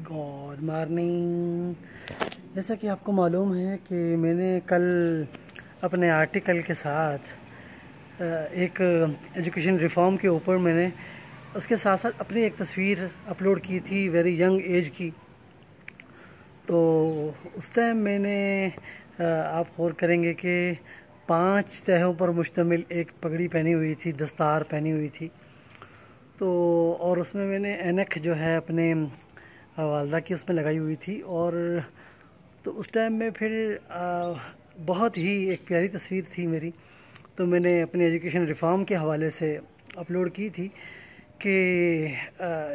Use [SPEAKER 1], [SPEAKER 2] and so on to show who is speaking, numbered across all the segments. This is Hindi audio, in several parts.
[SPEAKER 1] Good morning. जैसा कि आपको मालूम है कि मैंने कल अपने आर्टिकल के साथ एक एजुकेशन रिफॉर्म के ऊपर मैंने उसके साथ साथ अपनी एक तस्वीर अपलोड की थी वेरी यंग एज की। तो उस टाइम मैंने आप गौर करेंगे कि 5 तहों पर मुश्तमिल एक पगड़ी पहनी हुई थी, दस्तार पहनी हुई थी। तो और उसमें मैंने ऐनक जो है अपने वालदा की उसमें लगाई हुई थी। और तो उस टाइम में फिर बहुत ही एक प्यारी तस्वीर थी मेरी। तो मैंने अपने एजुकेशन रिफॉर्म के हवाले से अपलोड की थी कि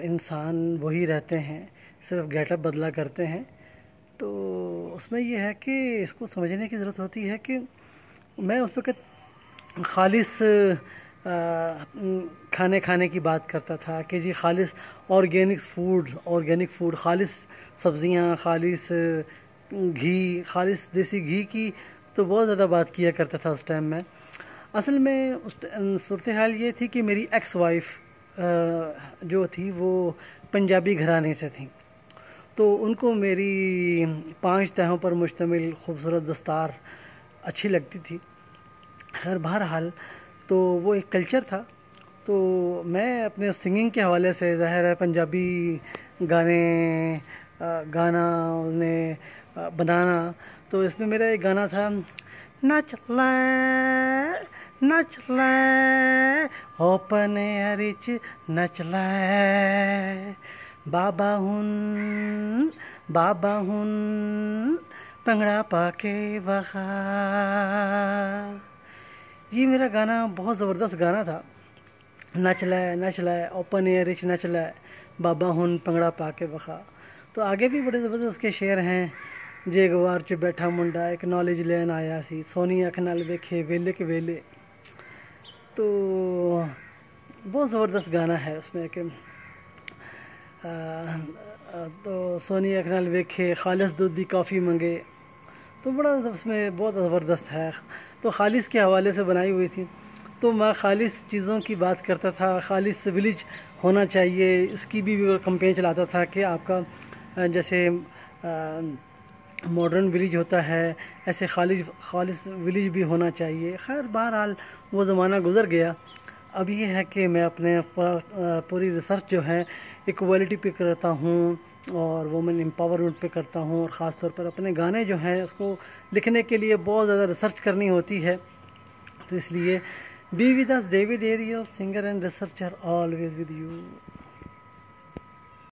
[SPEAKER 1] इंसान वही रहते हैं, सिर्फ गेटअप बदला करते हैं। तो उसमें यह है कि इसको समझने की ज़रूरत होती है कि मैं उस वक़्त खालिस खाने की बात करता था कि जी खालिस ऑर्गेनिक फूड, खालिस सब्ज़ियाँ, खालिस घी, खालिस देसी घी की तो बहुत ज़्यादा बात किया करता था उस टाइम में। असल में उस सूरत हाल ये थी कि मेरी एक्स वाइफ जो थी वो पंजाबी घराने से थी। तो उनको मेरी 5 तहों पर मुश्तमिल खूबसूरत दस्तार अच्छी लगती थी। खैर बहरहाल तो वो एक कल्चर था। तो मैं अपने सिंगिंग के हवाले से ज़ाहिर है पंजाबी गाना उन्हें बनाना। तो इसमें मेरा एक गाना था, नच ले ओपन एरिच नच ले बाबा हुन भंगड़ा पाके वखा। ये मेरा गाना बहुत ज़बरदस्त गाना था। नच ले ओपन एयर नच ले बाबा हुन भंगड़ा पाके वखा। तो आगे भी बड़े ज़बरदस्त के शेर हैं। जे गवार च बैठा मुंडा एक नॉलेज लैन आया सी, सोनी अख नाल वेखे वेले के वेले। तो बहुत ज़बरदस्त गाना है उसमें कि तो सोनी अख नाल वेखे खालिस दूध दी कॉफ़ी मंगे। तो बड़ा उसमें बहुत ज़बरदस्त है। तो खालिस के हवाले से बनाई हुई थी। तो मैं खालिस चीज़ों की बात करता था, खालिस विलेज होना चाहिए, इसकी भी कंपेन चलाता था कि आपका जैसे मॉडर्न विलेज होता है ऐसे खालिस विलेज भी होना चाहिए। खैर बहरहाल वो ज़माना गुज़र गया। अब ये है कि मैं अपने पूरी रिसर्च जो है इक्वालिटी पे करता हूँ और वुमेन एम्पावरमेंट पे करता हूँ। और ख़ास तौर पर अपने गाने जो हैं उसको लिखने के लिए बहुत ज़्यादा रिसर्च करनी होती है। तो इसलिए be with us David Ariel, singer and researcher, always with you.